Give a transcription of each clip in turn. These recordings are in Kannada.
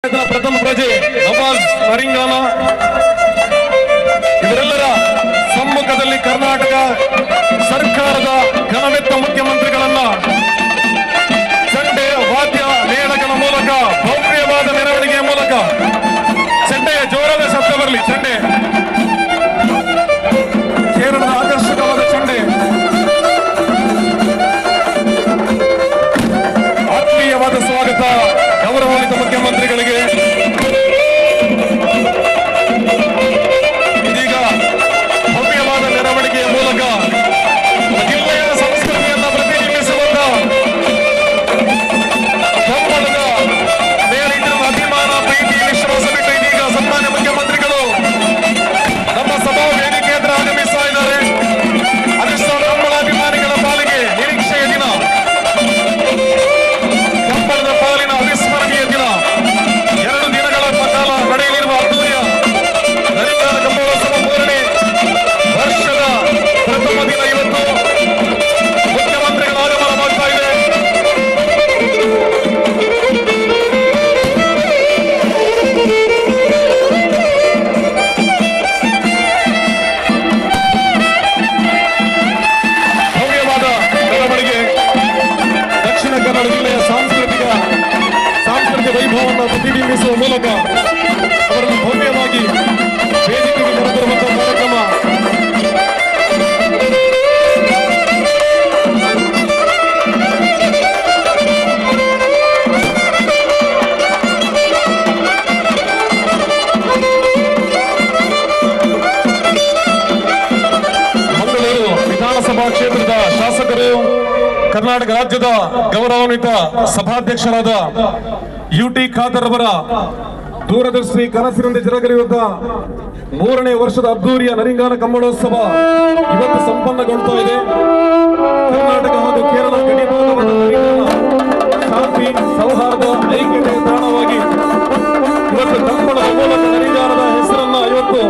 ಪ್ರಥಮ ಪ್ರಜೆ ನವಾಜ್ ನರಿಂಗಾನ ಇವರೆಲ್ಲರ ಸಮ್ಮುಖದಲ್ಲಿ ಕರ್ನಾಟಕ ಸರ್ಕಾರದ ಘನವೆತ್ತ ಮುಖ್ಯಮಂತ್ರಿಗಳನ್ನ ಚಂಡೆ ವಾದ್ಯ ಮೇಳಗಳ ಮೂಲಕ ಭವ್ಯವಾದ ಮೆರವಣಿಗೆಯ ಮೂಲಕ ಚಂಡೆಯ ಜೋರಾದ ಶಬ್ದ ಬರಲಿ. ಚಂಡೆ ಕೇರಳದ ಆಕರ್ಷಕವಾದ ಚಂಡೆ. ಆತ್ಮೀಯವಾದ ಸ್ವಾಗತ ಗೌರವಾನ್ವಿತ ಮುಖ್ಯಮಂತ್ರಿಗಳಿಗೆ. ಇದೀಗ ಭವ್ಯವಾದ ಮೆರವಣಿಗೆಯ ಮೂಲಕ ಜಿಲ್ಲೆಯ ಸಂಸ್ಕೃತಿಯನ್ನು ಪ್ರತಿಬಿಂಬಿಸುವಂತ ಕಂಬಳದ ಮೇಲಿಟ್ಟಿರುವ ಅಭಿಮಾನ ಪ್ರೀತಿ ವಿಶ್ವಾಸ ಬಿಟ್ಟು ಇದೀಗ ಸನ್ಮಾನ್ಯ ಮುಖ್ಯಮಂತ್ರಿಗಳು ನಮ್ಮ ಸಭಾ ವೇದಿಕೆ ಹತ್ರ ಆಗಮಿಸ್ತಾ ಇದ್ದಾರೆ. ಅದೆಷ್ಟೋ ಕಂಬಳ ಅಭಿಮಾನಿಗಳ ಪಾಲಿಗೆ ನಿರೀಕ್ಷೆಯ ದಿನ, ಕಂಬಳದ ಪಾಲಿನ ಅವಿಸ್ಮರಣೀಯ ದಿನ. 2 ದಿನಗಳ ಕಾಲ ನಡೆಯಲಿರುವ ಅದ್ದೂರಿಯ ನರಿಂಗಾನ ಕಂಬಳೋತ್ಸವ 3ನೇ ವರ್ಷದ ಪ್ರಥಮ ದಿನ ಇವತ್ತು ಮುಖ್ಯಮಂತ್ರಿಗಳ ಆಗಮನವಾಗ್ತಾ ಇದೆ. ಭವ್ಯವಾದ ಮೆರವಣಿಗೆ ದಕ್ಷಿಣ ಕನ್ನಡ ಜಿಲ್ಲೆಯ ಸಾಂಸ್ಕೃತಿಕ ವೈಭವವನ್ನು ಪ್ರತಿಬಿಂಬಿಸುವ ಮೂಲಕ ಅವರನ್ನು ಭವ್ಯವಾಗಿ ವೇದಿಕೆಗೆ ಕರೆತರುವಂತಹ ಕಾರ್ಯಕ್ರಮ. ಮಂಗಳೂರು ವಿಧಾನಸಭಾ ಕ್ಷೇತ್ರದ ಶಾಸಕರು, ಕರ್ನಾಟಕ ರಾಜ್ಯದ ಗೌರವಾನ್ವಿತ ಸಭಾಧ್ಯಕ್ಷರಾದ ಯುಟಿ ಖಾದರ್ ಅವರ ದೂರದೃಷ್ಟಿ ಕನಸಿನಿಂದ ಜರುಗಲಿರುವಂತ 3ನೇ ವರ್ಷದ ಅದ್ದೂರಿಯ ನರಿಂಗಾನ ಕಂಬಳೋತ್ಸವ ಇವತ್ತು ಸಂಪನ್ನಗೊಳ್ತಾ ಇದೆ. ಕರ್ನಾಟಕ ಹಾಗೂ ಕೇರಳ ಗಡಿಭಾಗವಾದ ನರಿಂಗಾನ ಶಾಂತಿ, ಸೌಹಾರ್ದ, ಐಕ್ಯತೆಯ ತಾಣವಾಗಿ ಇವತ್ತು ಕಂಬಳದ ಮೂಲಕ ನರಿಂಗಾನದ ಹೆಸರನ್ನ ಇವತ್ತು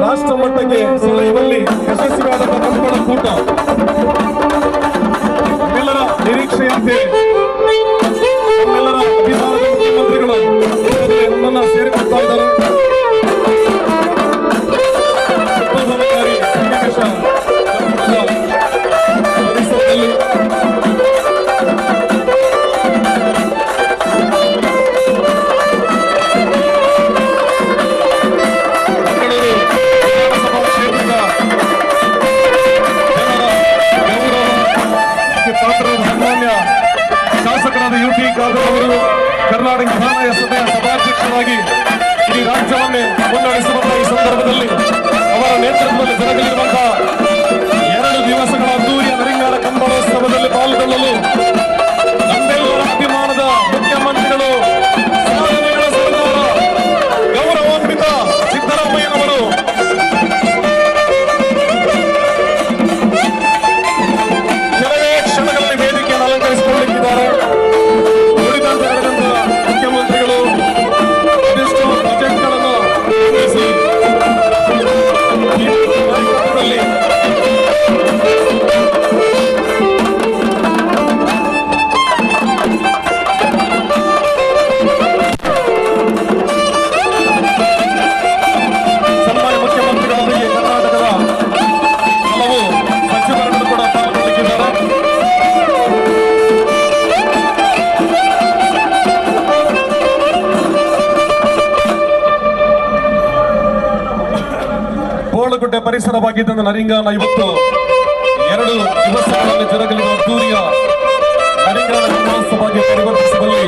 ರಾಷ್ಟ್ರ ಮಟ್ಟಕ್ಕೆ ಸೆಳೆಯುವಲ್ಲಿ ಯಶಸ್ವಿಯಾದ ಕಂಬಳ ಕೂಟ ಎಲ್ಲರ ನಿರೀಕ್ಷೆಯಂತೆ ನಮ್ಮೆಲ್ಲರ ಅಭಿಮಾನದ ಮುಖ್ಯಮಂತ್ರಿಗಳು ನಮ್ಮನ್ನ ಸೇರಿಕೊಳ್ತಾ ಇದ್ದಾರೆ. ಸನ್ನಿವೇಶ ಪರಿಸರದಲ್ಲಿ ಮಂಗಳೂರು ವಿಧಾನಸಭಾ ಕ್ಷೇತ್ರದ ಜನರ ಗೌರವಕ್ಕೆ ಪಾತ್ರರಾದ ಸನ್ಮಾನ್ಯ ಶಾಸಕರಾದ ಯುಟಿ ಖಾದರ್ ಅವರು ಕರ್ನಾಟಕ ವಿಧಾನಸಭೆಯ ಸಭಾಧ್ಯಕ್ಷರಾಗಿ ಇಡೀ ರಾಜ್ಯವನ್ನೇ ಮುನ್ನಡೆಸುವಂತಹ ಈ ಸಂದರ್ಭದಲ್ಲಿ ಅವರ ನೇತೃತ್ವದಲ್ಲಿ ಜರುಗಲಿರುವಂತಹ 2 ದಿವಸಗಳ ಅದ್ದೂರಿಯ ನರಿಂಗಾನ ಕಂಬಳೋತ್ಸವದಲ್ಲಿ ಪಾಲ್ಗೊಳ್ಳಲು ನಮ್ಮೆಲ್ಲರ ಅಭಿಮಾನದ ಮುಖ್ಯಮಂತ್ರಿಗಳು, ಸಾಧನೆಗಳ ಸರ್ದಾರ ಗೌರವಾನ್ವಿತ ಸಿದ್ದರಾಮಯ್ಯನವರು ಕೆಲವೇ ಕ್ಷಣಗಳಲ್ಲಿ ವೇದಿಕೆಯನ್ನು ಅಲಂಕರಿಸಿಕೊಳ್ಳಲಿಕ್ಕಿದ್ದಾರೆ. ಉಳಿದಂತೆ ನಡೆದಂತಹ ಮುಖ್ಯಮಂತ್ರಿಗಳು ಅದೆಷ್ಟೋ ಪ್ರಾಜೆಕ್ಟ್ಗಳನ್ನು ನಿರ್ಮಿಸಿ ಈ ಕಾರ್ಯಕ್ರಮದಲ್ಲಿ ಸನ್ಮಾನ್ಯ ಮುಖ್ಯಮಂತ್ರಿಗಳೊಂದಿಗೆ ಕರ್ನಾಟಕದ ಹಲವು ಸಚಿವರುಗಳು ಕೂಡ ಪಾಲ್ಗೊಳ್ಳಲಿಕ್ಕಿದ್ದಾರೆ. ಬೋಳಗುಡ್ಡೆ ಪರಿಸರವಾಗಿದ್ದ ನರಿಂಗಾನ ಇವತ್ತು 2 ದಿವಸಗಳಲ್ಲಿ ಜರುಗಲಿರುವ ಅದ್ದೂರಿಯ ನರಿಂಗಾನ ಕಂಬಳೋತ್ಸವವಾಗಿ ಪರಿವರ್ತಿಸುವಲ್ಲಿ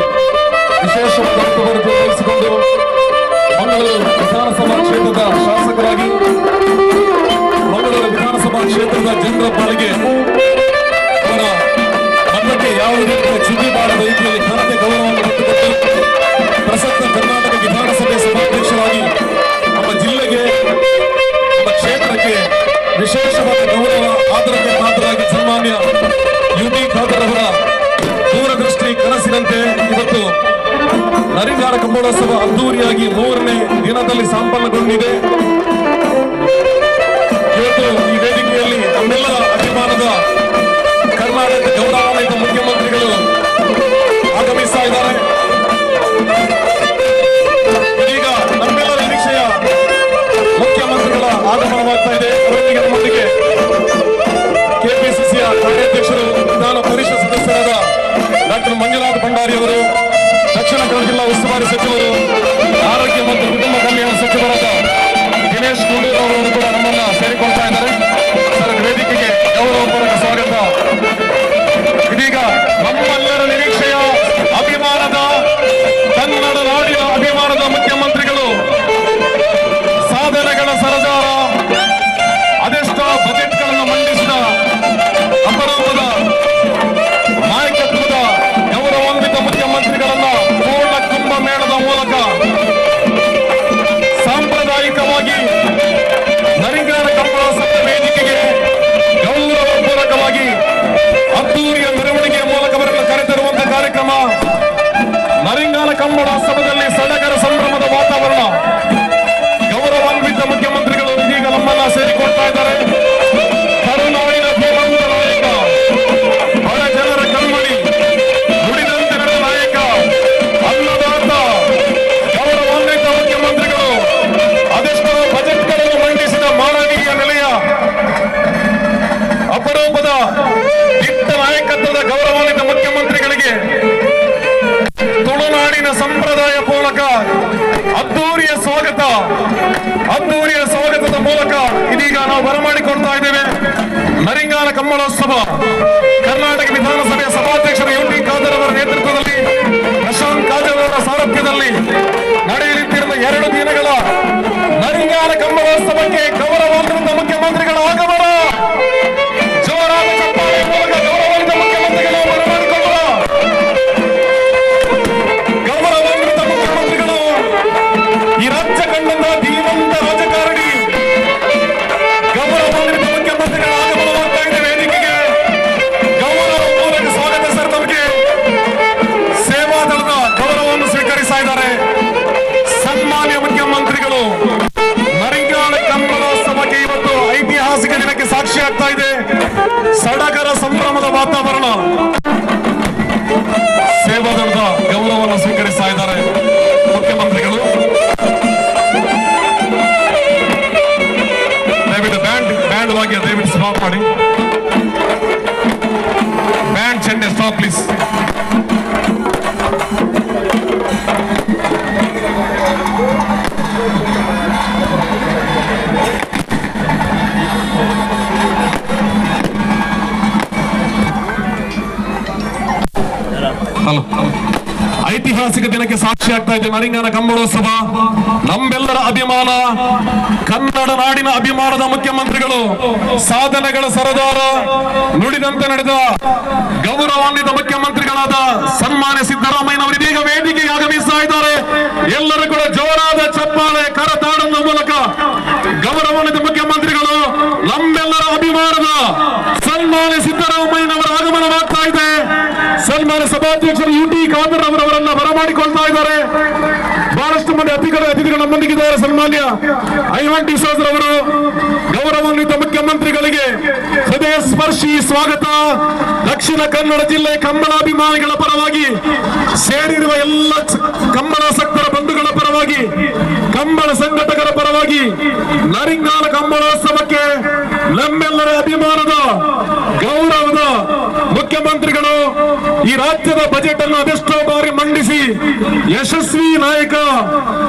ವಿಶೇಷವಾದ ಮುತುವರ್ಜಿ ವಹಿಸಿಕೊಂಡು ಮಂಗಳೂರು ವಿಧಾನಸಭಾ ಕ್ಷೇತ್ರದ ಶಾಸಕರಾಗಿ ಮಂಗಳೂರು ವಿಧಾನಸಭಾ ಕ್ಷೇತ್ರದ ಜನರ ಪಾಲಿಗೆ ಅವರ ಮತಕ್ಕೆ ಯಾವ ರೀತಿಯ ಚ್ಯುತಿ ಮಾಡದ ರೀತಿಯಲ್ಲಿ ಘನತೆ ಗೌರವವನ್ನು ಕೊಟ್ಟುಕೊಟ್ಟು ಪ್ರಸಕ್ತ ಕರ್ನಾಟಕ ವಿಧಾನಸಭೆ ಸಭಾಧ್ಯಕ್ಷರಾಗಿ ನಮ್ಮ ಜಿಲ್ಲೆಗೆ, ನಮ್ಮ ಕ್ಷೇತ್ರಕ್ಕೆ ವಿಶೇಷವಾದ ಗೌರವ ಆದರಕ್ಕೆ ಪಾತ್ರರಾಗಿ ಸನ್ಮಾನ್ಯ ಯುಟಿ ಖಾದರ್ ಅವರ ದೂರದೃಷ್ಟಿ ಕನಸಿನಂತೆ ಇವತ್ತು ನರಿಂಗಾನ ಕಂಬಳೋತ್ಸವ ಅದ್ದೂರಿಯಾಗಿ 3ನೇ ದಿನದಲ್ಲಿ ಸಂಪನ್ನಗೊಂಡಿದೆ. ಇವತ್ತು ಈ ವೇದಿಕೆಯಲ್ಲಿ ನಮ್ಮೆಲ್ಲರ ಅಭಿಮಾನದ ಕರ್ನಾಟಕ ಗೌರವಾನ್ವಿತ ಮುಖ್ಯಮಂತ್ರಿಗಳು ಆಗಮಿಸ್ತಾ ಇದ್ದಾರೆ. ದಿನೇಶ್ ಗುಂಡೂರಾವ್ ಅವರು ಕೂಡ ನಮ್ಮನ್ನ ಸೇರಿಕೊಳ್ತಾ ಇದ್ದಾರೆ. ಸರ್, ವೇದಿಕೆಗೆ ಗೌರವಪೂರ್ವಕ ಸ್ವಾಗತ. ಇದೀಗ ನಮ್ಮೆಲ್ಲರ ನಿರೀಕ್ಷೆಯ ಅಭಿಮಾನದ ಕನ್ನಡ ನಾಡಿನ ಅಭಿಮಾನದ ಮುಖ್ಯಮಂತ್ರಿಗಳು, ಸಾಧನೆಗಳ ಸರದಾರ, ಅದೆಷ್ಟೋ ಬಜೆಟ್ಗಳನ್ನು ಮಂಡಿಸಿದ ಅಪರೂಪದ ನಾಯಕತ್ವದ ಗೌರವಾನ್ವಿತ ಮುಖ್ಯಮಂತ್ರಿಗಳನ್ನ ಪೂರ್ಣ ಕುಂಭಮೇಳದ ಮೂಲಕ ಸಾಂಪ್ರದಾಯಿಕವಾಗಿ ನರಿಂಗಾನ ಕಂಬಳೋತ್ಸವ ವೇದಿಕೆಗೆ ಗೌರವಪೂರ್ವಕವಾಗಿ ಅದ್ದೂರಿಯ ಮೆರವಣಿಗೆಯ ಮೂಲಕ ಅವರನ್ನು ಕರೆತರುವಂತಹ ಕಾರ್ಯಕ್ರಮ. ನರಿಂಗಾನ ಕಂಬಳೋತ್ಸವದಲ್ಲಿ ಸಡಗರ ಸಂಭ್ರಮದ ವಾತಾವರಣ. ಗೌರವಾನ್ವಿತ ಮುಖ್ಯಮಂತ್ರಿಗಳು ಇದೀಗ ನಮ್ಮನ್ನ ಸೇರಿಕೊಳ್ತಾ ಇದ್ದಾರೆ. ಕರುನಾಡಿನ ಧೀಮಂತ ನಾಯಕ, ಬಡ ಜನರ ಕಣ್ಮಣಿ, ನುಡಿದಂತೆ ನಡೆದ ನಾಯಕ, ಅನ್ನದಾತ, ಗೌರವಾನ್ವಿತ ಮುಖ್ಯಮಂತ್ರಿಗಳು, ಅದೆಷ್ಟೋ ಬಜೆಟ್ಗಳನ್ನು ಮಂಡಿಸಿದ ಮಾನವೀಯ ನೆಲೆಯ ಅಪರೂಪದ ದಿಟ್ಟ ನಾಯಕತ್ವದ ಗೌರವಾನ್ವಿತ ಮುಖ್ಯಮಂತ್ರಿಗಳಿಗೆ ತುಳುನಾಡಿನ ಸಂಪ್ರದಾಯ ಮೂಲಕ ಅದ್ದೂರಿಯ ಸ್ವಾಗತದ ಮೂಲಕ ಇದೀಗ ನಾವು ಬರಮಾಡಿಕೊಳ್ತಾ ಇದ್ದೇವೆ. ನರಿಂಗಾನ ಕಂಬಳೋತ್ಸವ ಕರ್ನಾಟಕ ವಿಧಾನಸಭೆಯ ಸಭಾಧ್ಯಕ್ಷರ ಯುಟಿ ಖಾದರ್ ಅವರ ನೇತೃತ್ವದಲ್ಲಿ, ಪ್ರಶಾಂತ್ ಕಾಜಲ್ ಅವರ ಸಾರಥ್ಯದಲ್ಲಿ ನಡೆಯಲಿದ್ದಿರುವ 2 ದಿನಗಳ ನರಿಂಗಾನ ಕಂಬಳೋತ್ಸವಕ್ಕೆ ಗೌರವಾನ್ವಿತ ಮುಖ್ಯಮಂತ್ರಿಗಳ ಆಗಮನ. ಜೋರಾದ ಚಪ್ಪಾಳೆ ಮೂಲಕ ಗೌರವಾನ್ವಿತ ಮುಖ್ಯಮಂತ್ರಿಗಳು ಬರಮಾಡಿಕೊಳ್ಳುವ. ಗೌರವಾನ್ವಿತ ಮುಖ್ಯಮಂತ್ರಿಗಳು, ಈ ರಾಜ್ಯ ಕಂಡಂತ ಧೀಮಂತ ರಾಜಕಾರಣಿ, ಗೌರವಾನ್ವಿತ ಮುಖ್ಯಮಂತ್ರಿಗಳ ಆಗಮನವಾಗ್ತಾ ಇದೆ ವೇದಿಕೆಗೆ. ಗೌರವಪೂರ್ವಕ ಸ್ವಾಗತ ಸರ್. ನಮಗೆ ಸೇವಾದಳದ ಗೌರವವನ್ನು ಸ್ವೀಕರಿಸ್ತಾ ಇದ್ದಾರೆ ಸನ್ಮಾನ್ಯ ಮುಖ್ಯಮಂತ್ರಿಗಳು. ನರಿಂಗಾನ ಕಂಬಳೋತ್ಸವಕ್ಕೆ ಇವತ್ತು ಐತಿಹಾಸಿಕ ದಿನಕ್ಕೆ ಸಾಕ್ಷಿ ಆಗ್ತಾ ಇದೆ. ಸಡಗರ ಸಂಭ್ರಮದ ವಾತಾವರಣ. ಸೇವಾದಳದ ಗೌರವವನ್ನು ಸ್ವೀಕರಿಸ್ತಾ ಇದ್ದಾರೆ ಮುಖ್ಯಮಂತ್ರಿಗಳು. ದಯವಿಟ್ಟು ಬ್ಯಾಂಡ್ ವಾದ್ಯ ದಯವಿಟ್ಟು ಸ್ಟಾಪ್ ಮಾಡಿ. ಬ್ಯಾಂಡ್ ಚೆಂಡೆ ಸ್ಟಾಪ್ ಪ್ಲೀಸ್. ಹಲೋ. ಐತಿಹಾಸಿಕ ದಿನಕ್ಕೆ ಸಾಕ್ಷಿ ಆಗ್ತಾ ಇದೆ ನರಿಂಗಾನ ಕಂಬಳೋತ್ಸವ. ನಮ್ಮೆಲ್ಲರ ಅಭಿಮಾನ, ಕನ್ನಡ ನಾಡಿನ ಅಭಿಮಾನದ ಮುಖ್ಯಮಂತ್ರಿಗಳು, ಸಾಧನೆಗಳ ಸರದಾರ, ನುಡಿದಂತೆ ನಡೆದ ಗೌರವಾನ್ವಿತ ಮುಖ್ಯಮಂತ್ರಿಗಳಾದ ಸನ್ಮಾನ್ಯ ಸಿದ್ದರಾಮಯ್ಯನವರು ಇದೀಗ ವೇದಿಕೆಗೆ ಆಗಮಿಸ್ತಾ ಇದ್ದಾರೆ. ಎಲ್ಲರೂ ಕೂಡ ಜೋರಾದ ಚಪ್ಪಾಳೆ, ಕರತಾಡದ ಮೂಲಕ ಗೌರವಾನ್ವಿತ ಮುಖ್ಯಮಂತ್ರಿಗಳು, ನಮ್ಮೆಲ್ಲರ ಅಭಿಮಾನದ ಸನ್ಮಾನ್ಯ ಸಿದ್ದರಾಮಯ್ಯನವರ ಆಗಮನವಾಗ್ತಾ ಇದೆ. ಸನ್ಮಾನ್ಯ ಸಭಾಧ್ಯಕ್ಷರು ಯುಟಿ ಖಾದರ್ ಅವರವರನ್ನ ಬರಮಾಡಿಕೊಳ್ತಾ ಇದ್ದಾರೆ. ಬಹಳಷ್ಟು ಮಂದಿ ಅತಿಥಿಗಳು ನಮ್ಮೊಂದಿಗಿದ್ದಾರೆ. ಸನ್ಮಾನ್ಯ ಐವನ್ ಡಿಸೋಜ್ ಅವರು ಗೌರವಾನ್ವಿತ ಮುಖ್ಯಮಂತ್ರಿಗಳಿಗೆ ಹೃದಯ ಸ್ಪರ್ಶಿ ಸ್ವಾಗತ. ದಕ್ಷಿಣ ಕನ್ನಡ ಜಿಲ್ಲೆ ಕಂಬಳಾಭಿಮಾನಿಗಳ ಪರವಾಗಿ, ಸೇರಿರುವ ಎಲ್ಲ ಕಂಬಳಾಸಕ್ತರ ಬಂಧುಗಳ ಪರವಾಗಿ, ಕಂಬಳ ಸಂಘಟಕರ ಪರವಾಗಿ ನರಿಂಗಾನ ಕಂಬಳೋತ್ಸವಕ್ಕೆ ನಮ್ಮೆಲ್ಲರ ಅಭಿಮಾನದ ಗೌರವದ ಮುಖ್ಯಮಂತ್ರಿಗಳು ಈ ರಾಜ್ಯದ ಬಜೆಟ್ ಅನ್ನು ಅದೆಷ್ಟೋ ಬಾರಿ ಮಂಡಿಸಿ ಯಶಸ್ವಿ ನಾಯಕ,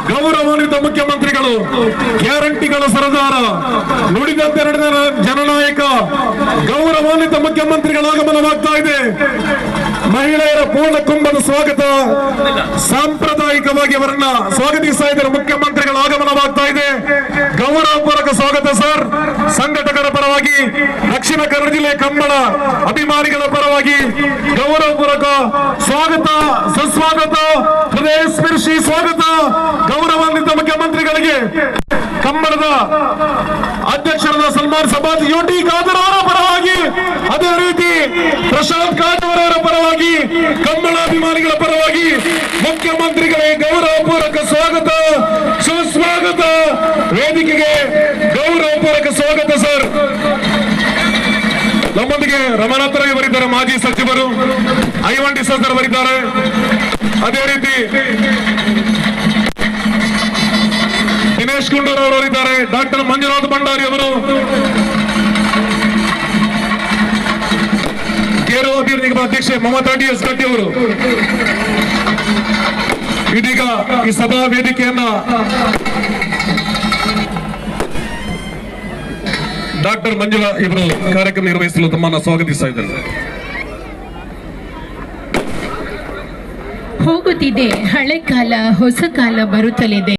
ಗೌರವಾನ್ವಿತ ಮುಖ್ಯಮಂತ್ರಿಗಳು, ಗ್ಯಾರಂಟಿಗಳ ಸರದಾರ, ನುಡಿದಂತೆ ನಡೆದ ಜನನಾಯಕ, ಗೌರವಾನ್ವಿತ ಮುಖ್ಯಮಂತ್ರಿಗಳ ಆಗಮನವಾಗ್ತಾ ಇದೆ. ಮಹಿಳೆಯರ ಪೂರ್ಣ ಕುಂಭದ ಸ್ವಾಗತ. ಸಾಂಪ್ರದಾಯಿಕವಾಗಿ ಅವರನ್ನ ಸ್ವಾಗತಿಸ್ತಾ ಇದ್ದಾರೆ. ಮುಖ್ಯಮಂತ್ರಿಗಳ ಆಗಮನವಾಗ್ತಾ ಇದೆ. ಗೌರವಪೂರ್ವಕ ಸ್ವಾಗತ ಸರ್. ಸಂಘಟಕರ ಪರವಾಗಿ, ದಕ್ಷಿಣ ಕನ್ನಡ ಜಿಲ್ಲೆ ಕಂಬಳ ಅಭಿಮಾನಿಗಳ ಪರವಾಗಿ ಗೌರವಪೂರ್ವಕ ಸ್ವಾಗತ, ಸುಸ್ವಾಗತ, ಹೃದಯ ಸ್ಪರ್ಶಿ ಸ್ವಾಗತ ಗೌರವಾನ್ವಿತ ಮುಖ್ಯಮಂತ್ರಿಗಳಿಗೆ. ಕಂಬಳದ ಅಧ್ಯಕ್ಷರಾದ ಸನ್ಮಾನ್ ಸಭಾಧ್ಯಕ್ಷ ಯುಟಿ ಖಾದರ್ ಅವರ ಪರವಾಗಿ, ಅದೇ ರೀತಿ ಪ್ರಶಾಂತ್ ಕಾಜಲ್ ಅವರ ಪರವಾಗಿ, ಕಂಬಳಾಭಿಮಾನಿಗಳ ಪರವಾಗಿ ಮುಖ್ಯಮಂತ್ರಿಗಳಿಗೆ ಗೌರವಪೂರ್ವಕ ಸ್ವಾಗತ, ಸುಸ್ವಾಗತ. ವೇದಿಕೆಗೆ ಗೌರವಪೂರ್ವಕ ಸ್ವಾಗತ ಸರ್. ನಮ್ಮೊಂದಿಗೆ ರಮನಾಥ್ ರೈ ಅವರಿದ್ದಾರೆ, ಮಾಜಿ ಸಚಿವರು. ಐವನ್ ಡಿಸೋಜ್ ಅವರಿದ್ದಾರೆ. ಅದೇ ರೀತಿ ದಿನೇಶ್ ಗುಂಡೂರಾವ್ ಅವರಿದ್ದಾರೆ. ಡಾಕ್ಟರ್ ಮಂಜುನಾಥ್ ಭಂಡಾರಿ ಅವರು, ಕೇರು ಅಭಿವೃದ್ಧಿ ನಿಗಮ ಅಧ್ಯಕ್ಷೆ ಮಮತಾ ಡಿ.ಎಸ್. ಗಟ್ಟಿ ಅವರು ಇದೀಗ ಈ ಸಭಾ ವೇದಿಕೆಯನ್ನ ಡಾಕ್ಟರ್ ಮಂಜುಳಾ ಇವರು ಕಾರ್ಯಕ್ರಮ ನಿರ್ವಹಿಸಲು ತಮ್ಮನ್ನು ಸ್ವಾಗತಿಸ್ತಾ ಇದ್ದಾರೆ. ಹೋಗುತ್ತಿದೆ ಹಳೆ ಕಾಲ, ಹೊಸ ಕಾಲ ಬರುತ್ತಲಿದೆ.